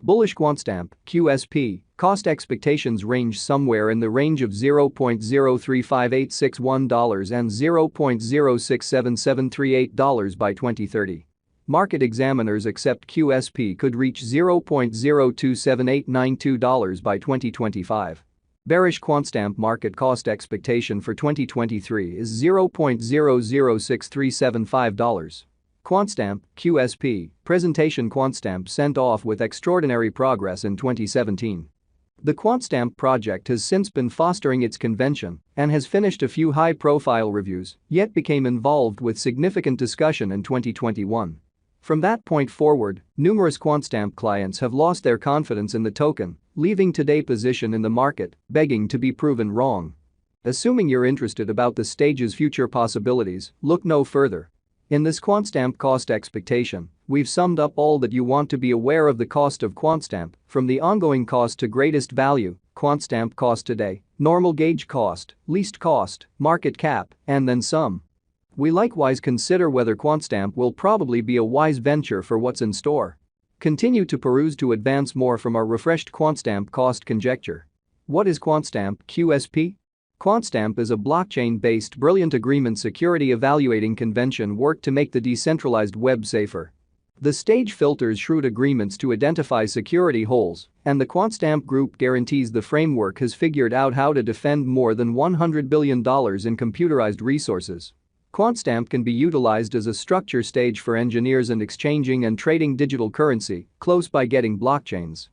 Bullish Quantstamp, QSP, cost expectations range somewhere in the range of $0.035861 and $0.067738 by 2030. Market examiners accept QSP could reach $0.027892 by 2025. Bearish Quantstamp market cost expectation for 2023 is $0.006375. Quantstamp, QSP, presentation. Quantstamp sent off with extraordinary progress in 2017. The Quantstamp project has since been fostering its convention and has finished a few high-profile reviews, yet became involved with significant discussion in 2021. From that point forward, numerous Quantstamp clients have lost their confidence in the token, leaving today's position in the market, begging to be proven wrong. Assuming you're interested about the stage's future possibilities, look no further. In this Quantstamp cost expectation, we've summed up all that you want to be aware of the cost of Quantstamp, from the ongoing cost to greatest value, Quantstamp cost today, normal gauge cost, least cost, market cap, and then some. We likewise consider whether Quantstamp will probably be a wise venture for what's in store. Continue to peruse to advance more from our refreshed Quantstamp cost conjecture. What is Quantstamp, QSP? Quantstamp is a blockchain-based brilliant agreement security evaluating convention worked to make the decentralized web safer. The stage filters shrewd agreements to identify security holes, and the Quantstamp group guarantees the framework has figured out how to defend more than $100 billion in computerized resources. Quantstamp can be utilized as a structure stage for engineers and exchanging and trading digital currency, close by getting blockchains.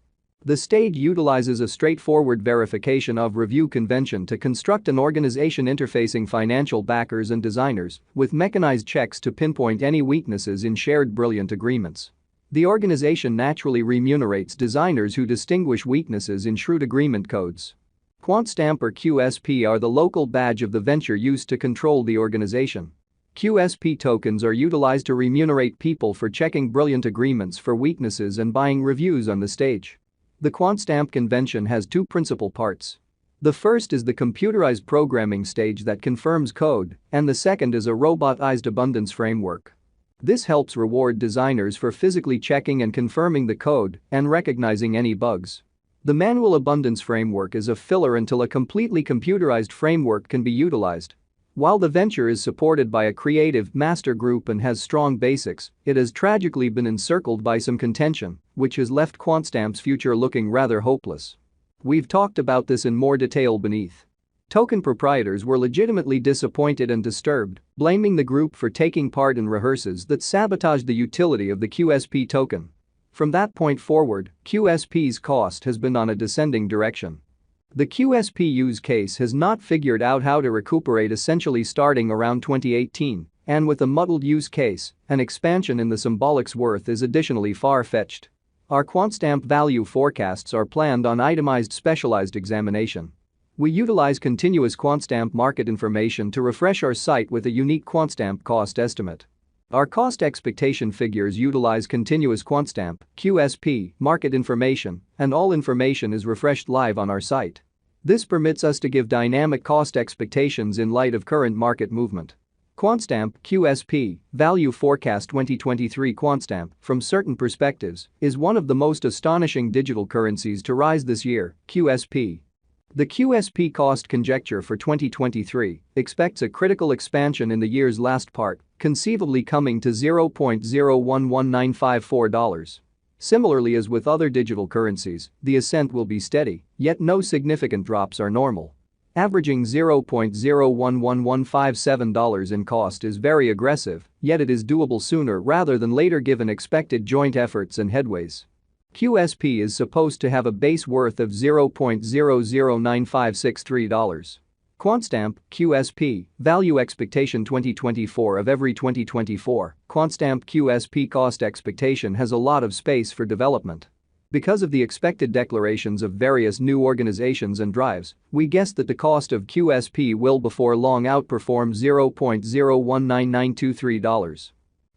The stage utilizes a straightforward verification of review convention to construct an organization interfacing financial backers and designers with mechanized checks to pinpoint any weaknesses in shared brilliant agreements. The organization naturally remunerates designers who distinguish weaknesses in shrewd agreement codes. Quantstamp or QSP are the local badge of the venture used to control the organization. QSP tokens are utilized to remunerate people for checking brilliant agreements for weaknesses and buying reviews on the stage. The Quantstamp convention has two principal parts. The first is the computerized programming stage that confirms code, and the second is a robotized abundance framework. This helps reward designers for physically checking and confirming the code and recognizing any bugs. The manual abundance framework is a filler until a completely computerized framework can be utilized. While the venture is supported by a creative master group and has strong basics, it has tragically been encircled by some contention, which has left Quantstamp's future looking rather hopeless. We've talked about this in more detail beneath. Token proprietors were legitimately disappointed and disturbed, blaming the group for taking part in rehearses that sabotaged the utility of the QSP token. From that point forward, QSP's cost has been on a descending direction. The QSP use case has not figured out how to recuperate, essentially starting around 2018, and with a muddled use case, an expansion in the symbolic's worth is additionally far-fetched. Our Quantstamp value forecasts are planned on itemized specialized examination. We utilize continuous Quantstamp market information to refresh our site with a unique Quantstamp cost estimate. Our cost expectation figures utilize continuous Quantstamp, QSP, market information, and all information is refreshed live on our site. This permits us to give dynamic cost expectations in light of current market movement. Quantstamp, QSP, Value Forecast 2023. Quantstamp, from certain perspectives, is one of the most astonishing digital currencies to rise this year, QSP. The QSP cost conjecture for 2023 expects a critical expansion in the year's last part, conceivably coming to $0.011954. Similarly as with other digital currencies, the ascent will be steady, yet no significant drops are normal. Averaging $0.011157 in cost is very aggressive, yet it is doable sooner rather than later given expected joint efforts and headways. QSP is supposed to have a base worth of $0.009563. Quantstamp, QSP, Value Expectation 2024. Of every 2024, Quantstamp QSP cost expectation has a lot of space for development. Because of the expected declarations of various new organizations and drives, we guess that the cost of QSP will before long outperform $0.019923.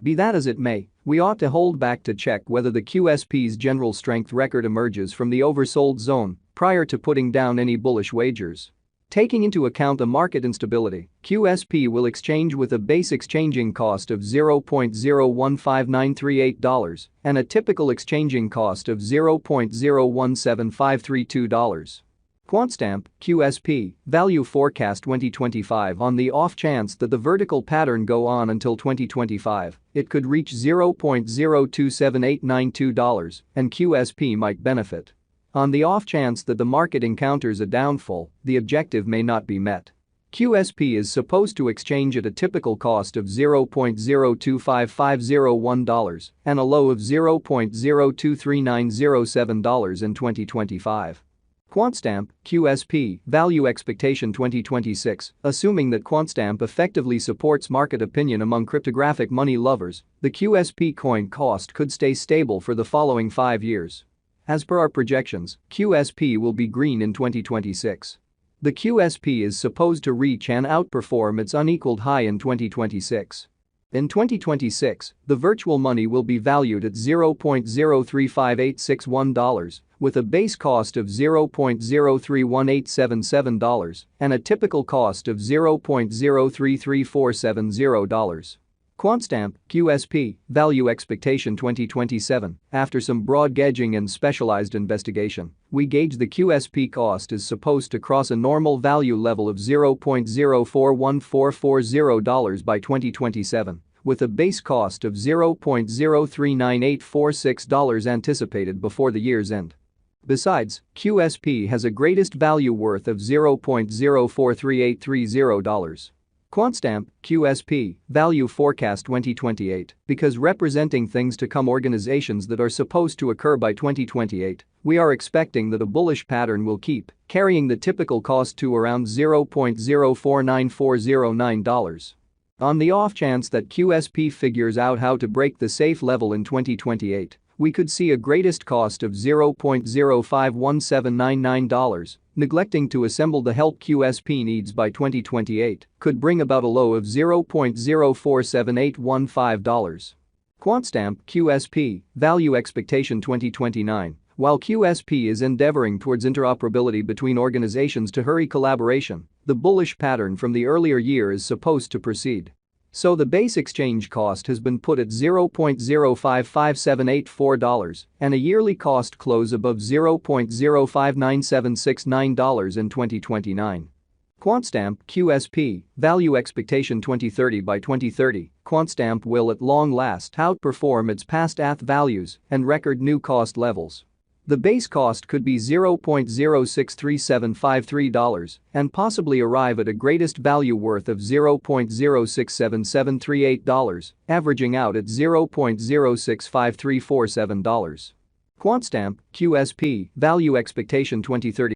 Be that as it may, we ought to hold back to check whether the QSP's general strength record emerges from the oversold zone prior to putting down any bullish wagers. Taking into account the market instability, QSP will exchange with a base exchanging cost of $0.015938 and a typical exchanging cost of $0.017532. Quantstamp, QSP, value forecast 2025. On the off chance that the vertical pattern go on until 2025, it could reach $0.027892 and QSP might benefit. On the off chance that the market encounters a downfall, the objective may not be met. QSP is supposed to exchange at a typical cost of $0.025501 and a low of $0.023907 in 2025. Quantstamp, QSP, value expectation 2026. Assuming that Quantstamp effectively supports market opinion among cryptographic money lovers, the QSP coin cost could stay stable for the following 5 years. As per our projections, QSP will be green in 2026. The QSP is supposed to reach and outperform its unequaled high in 2026. In 2026, the virtual money will be valued at $0.035861 with a base cost of $0.031877 and a typical cost of $0.033470. Quantstamp, QSP, value expectation 2027. After some broad gauging and specialized investigation, we gauge the QSP cost is supposed to cross a normal value level of $0.041440 by 2027, with a base cost of $0.039846 anticipated before the year's end. Besides, QSP has a greatest value worth of $0.043830. Quantstamp, QSP, value forecast 2028. Because representing things to come organizations that are supposed to occur by 2028, we are expecting that a bullish pattern will keep carrying the typical cost to around $0.049409. On the off chance that QSP figures out how to break the safe level in 2028, we could see a greatest cost of $0.051799. Neglecting to assemble the help QSP needs by 2028 could bring about a low of $0.047815. Quantstamp, QSP, value expectation 2029. While QSP is endeavoring towards interoperability between organizations to hurry collaboration, the bullish pattern from the earlier year is supposed to proceed. So the base exchange cost has been put at $0.055784 and a yearly cost close above $0.059769 in 2029. Quantstamp, QSP, value expectation 2030. By 2030, Quantstamp will at long last outperform its past ETH values and record new cost levels. The base cost could be $0.063753 and possibly arrive at a greatest value worth of $0.067738, averaging out at $0.065347. Quantstamp, QSP, value expectation 2030.